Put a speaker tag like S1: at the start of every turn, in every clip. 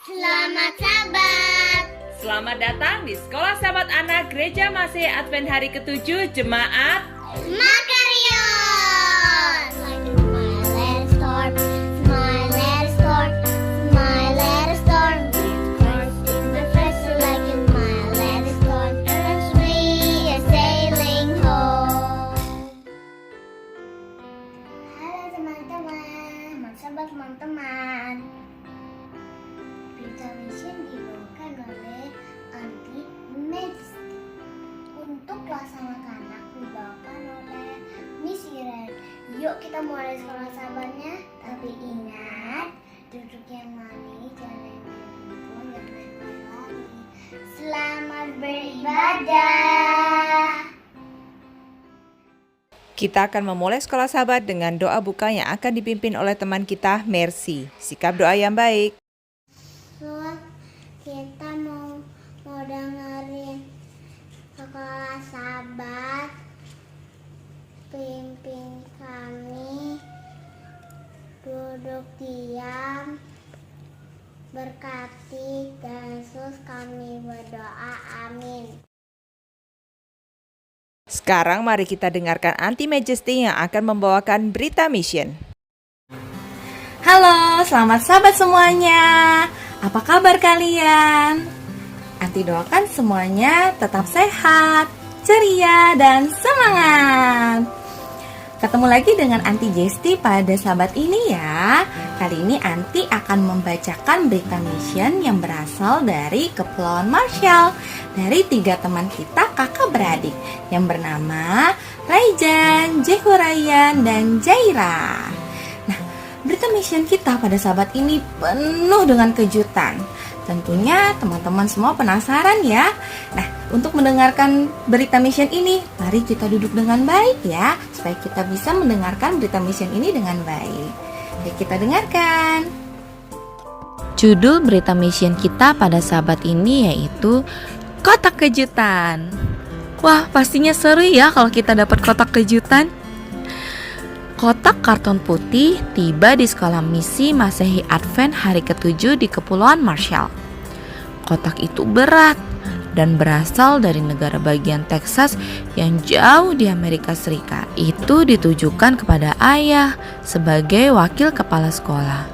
S1: Selamat sahabat.
S2: Selamat datang di Sekolah Sahabat Anak Gereja Masih Advent hari ke-7 Jemaat
S1: Makarion. Like my little storm, my little storm, my little storm. With Christ in the vessel, like in my little storm, as we are sailing home. Halo teman-teman, sahabat teman-teman. Berita mission dibawakan oleh Aunty Majesty. Untuk kelas anak-anak dibawakan oleh Miss Iren. Yuk kita mulai sekolah sahabatnya. Tapi ingat, duduk yang manis, jangan yang jangan lari. Selamat beribadah.
S3: Kita akan memulai sekolah sahabat dengan doa buka yang akan dipimpin oleh teman kita, Mercy. Sikap doa yang baik.
S1: Lord, kita mau dengerin sekolah sahabat. Pimpin kami duduk diam, berkati Yesus kami berdoa, amin.
S3: Sekarang mari kita dengarkan Aunty Majesty yang akan membawakan berita mission.
S4: Halo, selamat sahabat semuanya. Apa kabar kalian? Aunty doakan semuanya tetap sehat, ceria, dan semangat. Ketemu lagi dengan Aunty Jesty pada sahabat ini ya. Kali ini Aunty akan membacakan berita mission yang berasal dari Kepulauan Marshall, dari 3 teman kita kakak beradik yang bernama Raijan, Jehurayan, dan Jaira. Nah, berita mission kita pada sahabat ini penuh dengan kejutan. Tentunya teman-teman semua penasaran ya. Nah, untuk mendengarkan berita mission ini, mari kita duduk dengan baik ya, supaya kita bisa mendengarkan berita mission ini dengan baik. Oke, kita dengarkan. Judul berita mission kita pada sahabat ini yaitu Kotak Kejutan. Wah, pastinya seru ya kalau kita dapat kotak kejutan. Kotak karton putih tiba di Sekolah Misi Masehi Advent hari ke-7 di Kepulauan Marshall. Kotak itu berat dan berasal dari negara bagian Texas yang jauh di Amerika Serikat. Itu ditujukan kepada ayah sebagai wakil kepala sekolah.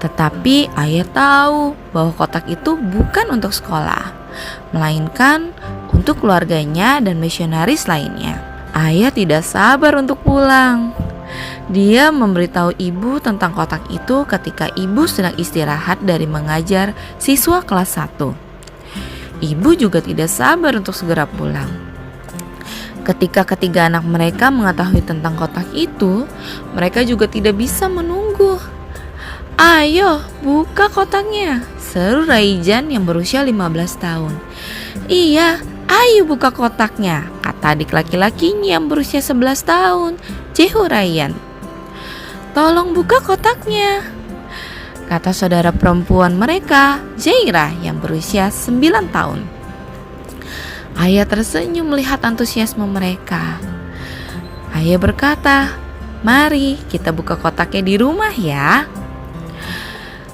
S4: Tetapi ayah tahu bahwa kotak itu bukan untuk sekolah, melainkan untuk keluarganya dan misionaris lainnya. Ayah tidak sabar untuk pulang. Dia memberitahu ibu tentang kotak itu ketika ibu sedang istirahat dari mengajar siswa kelas 1. Ibu juga tidak sabar untuk segera pulang. Ketika ketiga anak mereka mengetahui tentang kotak itu, mereka juga tidak bisa menunggu. "Ayo, buka kotaknya," seru Raijan yang berusia 15 tahun. "Iya, ayo buka kotaknya," kata adik laki-lakinya yang berusia 11 tahun, Jehurayan. "Tolong buka kotaknya," kata saudara perempuan mereka, Jaira yang berusia 9 tahun. Ayah tersenyum melihat antusiasme mereka. Ayah berkata, "Mari kita buka kotaknya di rumah ya."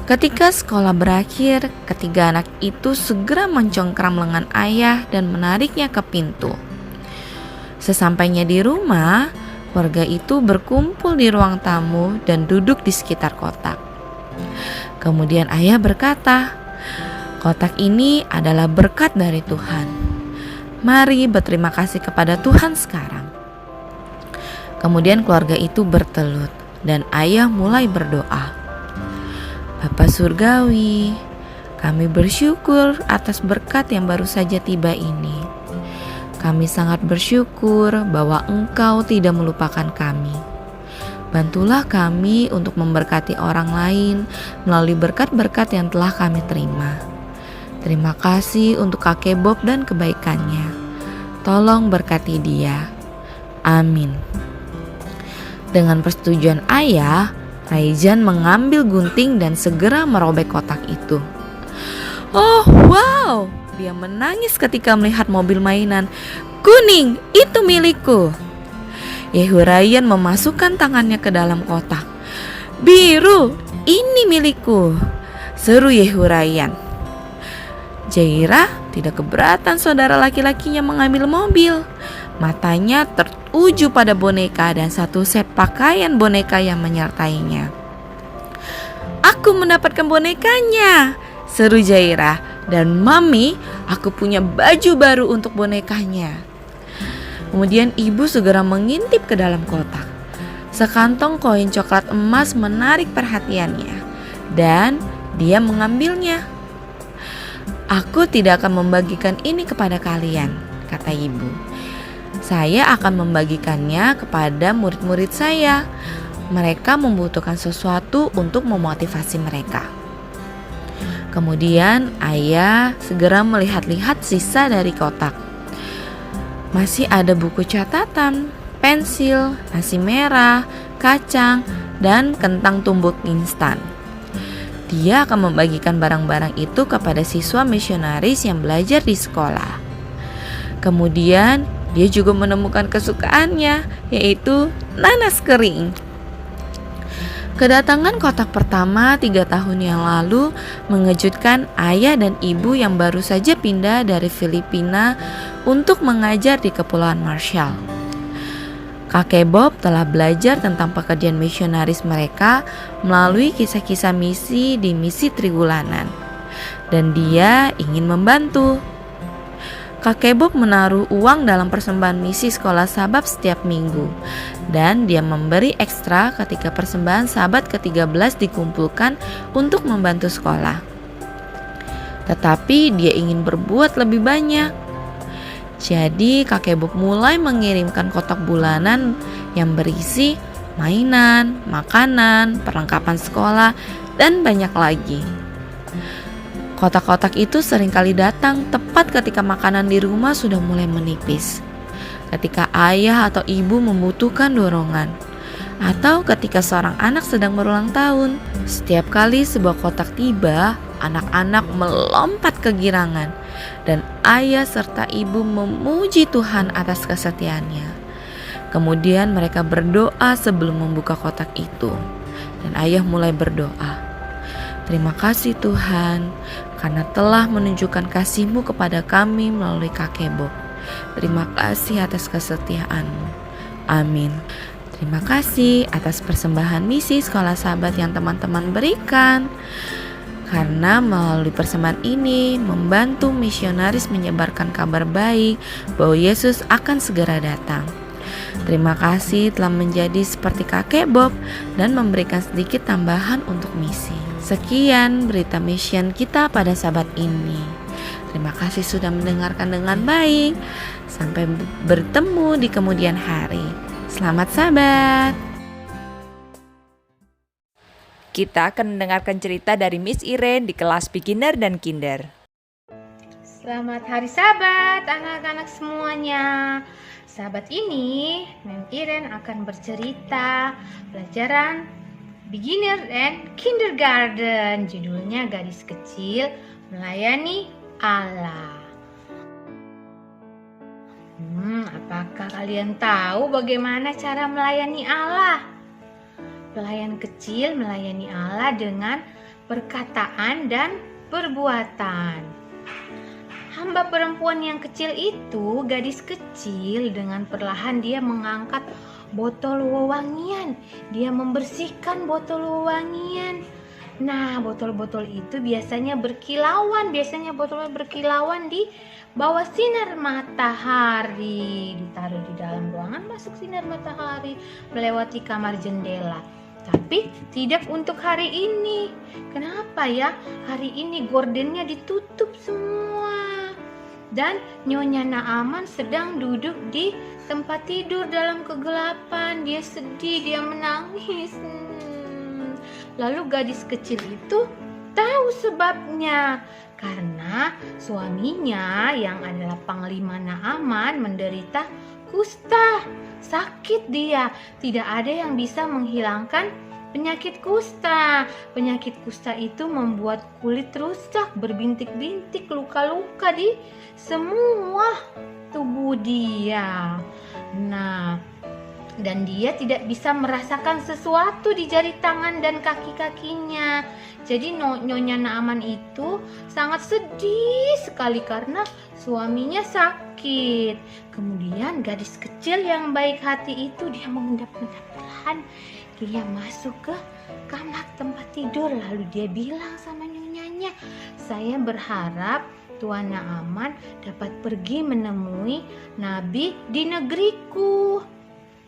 S4: Ketika sekolah berakhir, ketiga anak itu segera mencongkram lengan ayah dan menariknya ke pintu. Sesampainya di rumah, warga itu berkumpul di ruang tamu dan duduk di sekitar kotak. Kemudian ayah berkata, "Kotak ini adalah berkat dari Tuhan. Mari berterima kasih kepada Tuhan sekarang." Kemudian keluarga itu bertelut dan ayah mulai berdoa. "Bapa Surgawi, kami bersyukur atas berkat yang baru saja tiba ini. Kami sangat bersyukur bahwa Engkau tidak melupakan kami. Bantulah kami untuk memberkati orang lain melalui berkat-berkat yang telah kami terima. Terima kasih untuk kakek Bob dan kebaikannya. Tolong berkati dia. Amin." Dengan persetujuan ayah, Raijan mengambil gunting dan segera merobek kotak itu. Oh, wow! Dia menangis ketika melihat mobil mainan. "Kuning, itu milikku." Yehurayan memasukkan tangannya ke dalam kotak. "Biru, ini milikku." seru Yehurayan. Jairah tidak keberatan saudara laki-lakinya mengambil mobil. Matanya tertuju pada boneka dan satu set pakaian boneka yang menyertainya. Aku mendapatkan bonekanya, seru Jairah. Dan Mami, aku punya baju baru untuk bonekanya. Kemudian ibu segera mengintip ke dalam kotak. Sekantong koin coklat emas menarik perhatiannya dan dia mengambilnya. Aku tidak akan membagikan ini kepada kalian, kata ibu. Saya akan membagikannya kepada murid-murid saya. Mereka membutuhkan sesuatu untuk memotivasi mereka. Kemudian ayah segera melihat-lihat sisa dari kotak. Masih ada buku catatan, pensil, nasi merah, kacang, dan kentang tumbuk instan. Dia akan membagikan barang-barang itu kepada siswa misionaris yang belajar di sekolah. Kemudian dia juga menemukan kesukaannya, yaitu nanas kering. Kedatangan kotak pertama 3 tahun yang lalu mengejutkan ayah dan ibu yang baru saja pindah dari Filipina untuk mengajar di Kepulauan Marshall. Kakek Bob telah belajar tentang pekerjaan misionaris mereka melalui kisah-kisah misi di misi Trigulanan, dan dia ingin membantu. Kakek Bob menaruh uang dalam persembahan misi sekolah sahabat setiap minggu, dan dia memberi ekstra ketika persembahan sahabat ke-13 dikumpulkan untuk membantu sekolah. Tetapi dia ingin berbuat lebih banyak. Jadi kakek Bob mulai mengirimkan kotak bulanan yang berisi mainan, makanan, perlengkapan sekolah, dan banyak lagi. Kotak-kotak itu seringkali datang tepat ketika makanan di rumah sudah mulai menipis, ketika ayah atau ibu membutuhkan dorongan, atau ketika seorang anak sedang berulang tahun. Setiap kali sebuah kotak tiba, anak-anak melompat kegirangan, dan ayah serta ibu memuji Tuhan atas kesetiaannya. Kemudian mereka berdoa sebelum membuka kotak itu, dan ayah mulai berdoa, "Terima kasih Tuhan, karena telah menunjukkan kasih-Mu kepada kami melalui kakek Bob. Terima kasih atas kesetiaan-Mu. Amin." Terima kasih atas persembahan misi sekolah sahabat yang teman-teman berikan. Karena melalui persembahan ini membantu misionaris menyebarkan kabar baik bahwa Yesus akan segera datang. Terima kasih telah menjadi seperti kakek Bob dan memberikan sedikit tambahan untuk misi. Sekian berita mission kita pada sahabat ini. Terima kasih sudah mendengarkan dengan baik. Sampai bertemu di kemudian hari. Selamat sahabat.
S3: Kita akan mendengarkan cerita dari Miss Irene di kelas beginner dan kinder.
S5: Selamat hari sahabat anak-anak semuanya. Sahabat ini, Mem Irene akan bercerita pelajaran beginner and kindergarten. Judulnya Gadis Kecil Melayani Allah. Apakah kalian tahu bagaimana cara melayani Allah? Pelayan kecil melayani Allah dengan perkataan dan perbuatan. Hamba perempuan yang kecil itu, gadis kecil, dengan perlahan dia mengangkat botol wewangian. Dia membersihkan botol wewangian. Nah, botol-botol itu biasanya berkilauan. Botolnya berkilauan di bawah sinar matahari. Ditaruh di dalam ruangan, masuk sinar matahari, melewati kamar jendela. Tapi tidak untuk hari ini. Kenapa ya? Hari ini gordennya ditutup semua. Dan Nyonya Naaman sedang duduk di tempat tidur dalam kegelapan. Dia sedih, dia menangis. Lalu gadis kecil itu tahu sebabnya. Karena suaminya yang adalah Panglima Naaman menderita kusta. Sakit dia. Tidak ada yang bisa menghilangkan penyakit kusta. Penyakit kusta itu membuat kulit rusak, berbintik-bintik, luka-luka di semua tubuh dia. Nah, dan dia tidak bisa merasakan sesuatu di jari tangan dan kaki-kakinya. Jadi Nyonya Naaman itu sangat sedih sekali karena suaminya sakit. Kemudian gadis kecil yang baik hati itu dia mengendap-endap perlahan. Dia masuk ke kamar tempat tidur, lalu dia bilang sama nyonyanya, "Saya berharap Tuan Naaman dapat pergi menemui nabi di negeriku."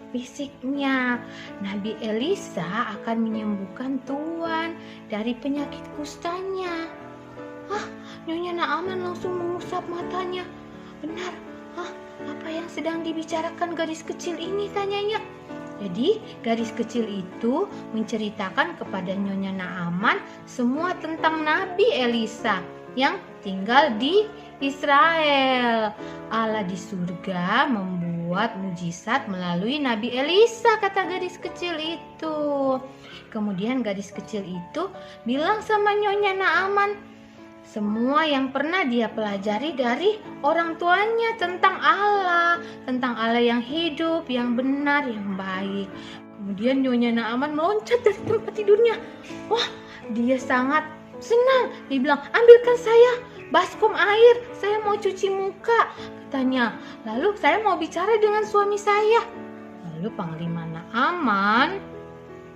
S5: Fisiknya, Nabi Elisa akan menyembuhkan Tuan dari penyakit kustanya. Nyonya Naaman langsung mengusap matanya. Benar, apa yang sedang dibicarakan gadis kecil ini, tanyanya. Jadi gadis kecil itu menceritakan kepada Nyonya Naaman semua tentang Nabi Elisa yang tinggal di Israel. Allah di surga membuat mujizat melalui Nabi Elisa, kata gadis kecil itu. Kemudian gadis kecil itu bilang sama Nyonya Naaman semua yang pernah dia pelajari dari orang tuanya tentang Allah yang hidup, yang benar, yang baik. Kemudian Nyonya Naaman meloncat dari tempat tidurnya. Wah, dia sangat senang. Dia bilang, "Ambilkan saya baskom air, saya mau cuci muka," katanya. "Lalu saya mau bicara dengan suami saya." Lalu Panglima Naaman,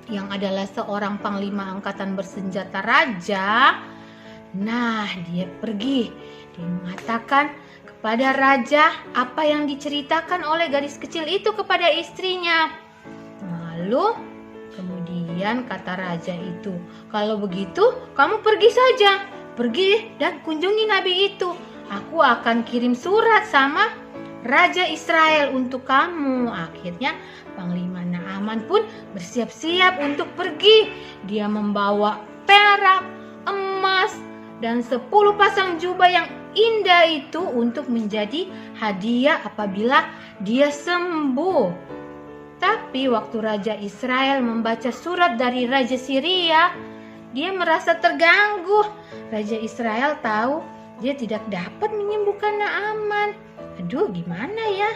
S5: yang adalah seorang panglima angkatan bersenjata raja, dia pergi. Dia mengatakan kepada raja apa yang diceritakan oleh gadis kecil itu kepada istrinya. Lalu kemudian kata raja itu, "Kalau begitu kamu pergi saja. Pergi dan kunjungi nabi itu. Aku akan kirim surat sama Raja Israel untuk kamu." Akhirnya Panglima Naaman pun bersiap-siap untuk pergi. Dia membawa perak, emas, dan 10 pasang jubah yang indah itu untuk menjadi hadiah apabila dia sembuh. Tapi waktu Raja Israel membaca surat dari Raja Syria, dia merasa terganggu. Raja Israel tahu dia tidak dapat menyembuhkan Naaman. Aduh, gimana ya?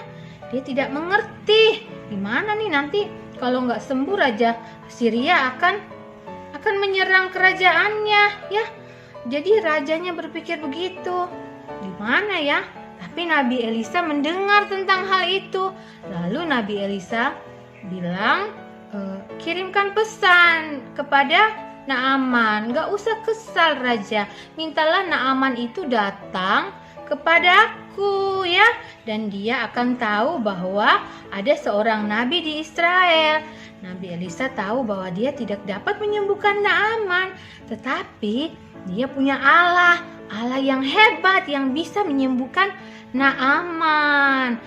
S5: Dia tidak mengerti. Gimana nih nanti kalau nggak sembuh Raja Syria akan menyerang kerajaannya, ya? Jadi rajanya berpikir begitu. Gimana ya? Tapi Nabi Elisa mendengar tentang hal itu. Lalu Nabi Elisa bilang, "Kirimkan pesan kepada Naaman. Gak usah kesal Raja. Mintalah Naaman itu datang kepadaku, ya. Dan dia akan tahu bahwa ada seorang nabi di Israel." Nabi Elisa tahu bahwa dia tidak dapat menyembuhkan Naaman, tetapi dia punya Allah yang hebat yang bisa menyembuhkan Naaman.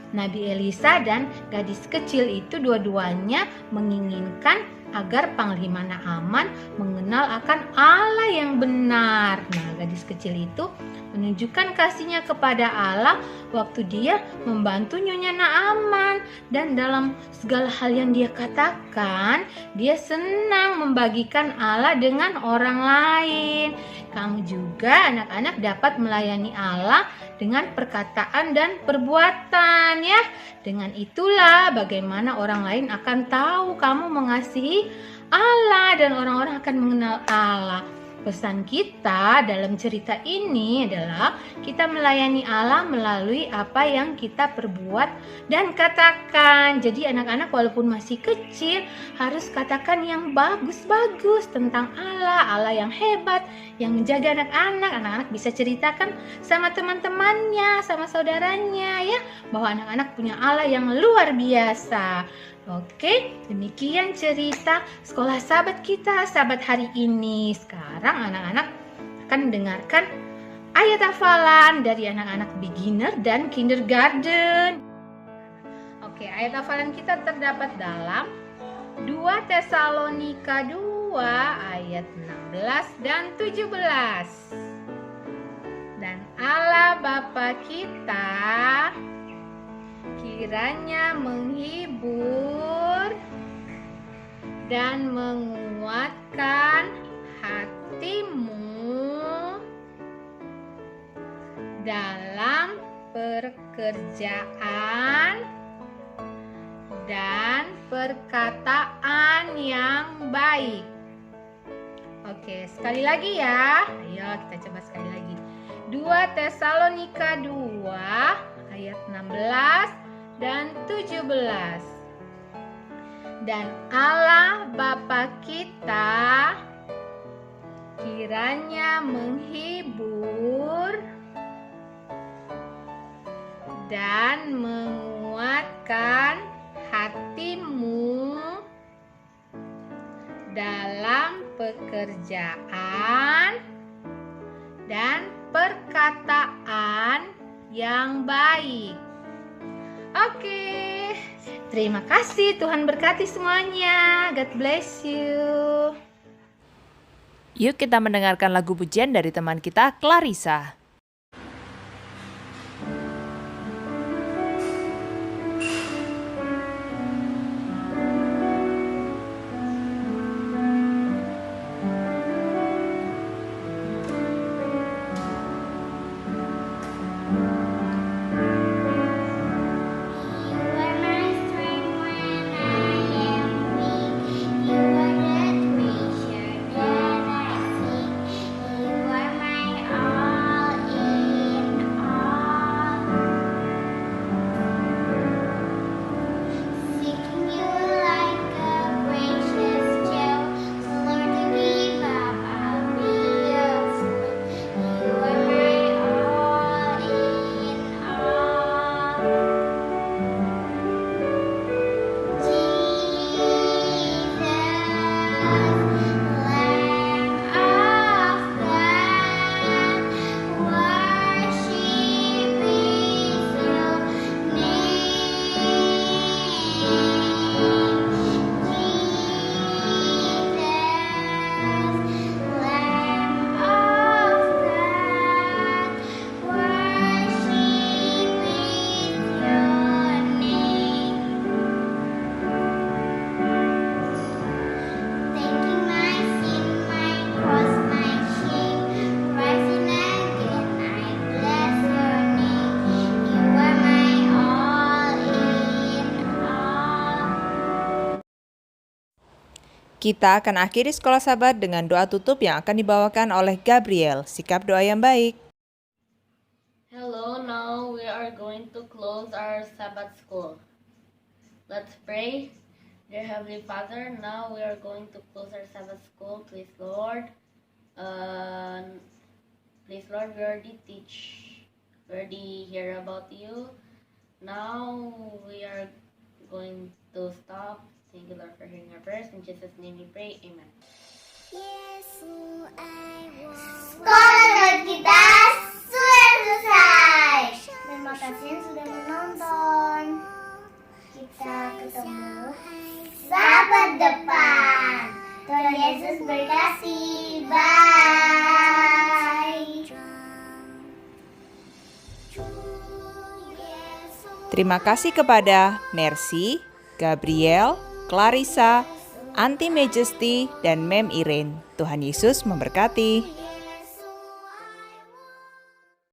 S5: Nabi Elisa dan gadis kecil itu dua-duanya menginginkan agar Panglima Naaman mengenal akan Allah yang benar. Gadis kecil itu menunjukkan kasihnya kepada Allah waktu dia membantu Nyonya Naaman, dan dalam segala hal yang dia katakan, dia senang membagikan Allah dengan orang lain. Kamu juga anak-anak dapat melayani Allah dengan perkataan dan perbuatan, ya. Dengan itulah bagaimana orang lain akan tahu kamu mengasihi Allah dan orang-orang akan mengenal Allah. Pesan kita dalam cerita ini adalah kita melayani Allah melalui apa yang kita perbuat dan katakan. Jadi anak-anak walaupun masih kecil harus katakan yang bagus-bagus tentang Allah yang hebat, yang menjaga anak-anak. Anak-anak bisa ceritakan sama teman-temannya, sama saudaranya, ya, bahwa anak-anak punya Allah yang luar biasa. Oke, demikian cerita sekolah sahabat kita, sahabat hari ini. Sekarang anak-anak akan mendengarkan ayat hafalan dari anak-anak beginner dan kindergarten. Oke, ayat hafalan kita terdapat dalam 2 Tesalonika 2 ayat 16 dan 17. Dan Allah Bapa kita kiranya menghibur dan menguatkan hatimu dalam pekerjaan dan perkataan yang baik. Oke, sekali lagi ya. Ayo kita coba sekali lagi. 2 Tesalonika 2 ayat 16 dan 17. Dan Allah Bapa kita kiranya menghibur dan menguatkan hatimu dalam pekerjaan dan perkataan yang baik. Oke, terima kasih. Tuhan berkati semuanya. God bless you.
S3: Yuk kita mendengarkan lagu pujian dari teman kita, Clarissa. Kita akan akhiri Sekolah Sabat dengan doa tutup yang akan dibawakan oleh Gabriel. Sikap doa yang baik.
S6: Hello, now we are going to close our Sabbath school. Let's pray. Dear Heavenly Father, now we are going to close our Sabbath school. Please, Lord. We already hear about you. Now we are going to stop. Thank you, Lord, for hearing our prayers. In Jesus' name we pray. Amen.
S1: Sekolah kita sudah selesai. Terima kasih yang sudah menonton. Kita ketemu Sabat depan. Tuhan Yesus berkati. Bye.
S3: Terima kasih kepada Mercy, Gabriel, Clarissa, Auntie Majesty, dan Mem Irene. Tuhan Yesus memberkati.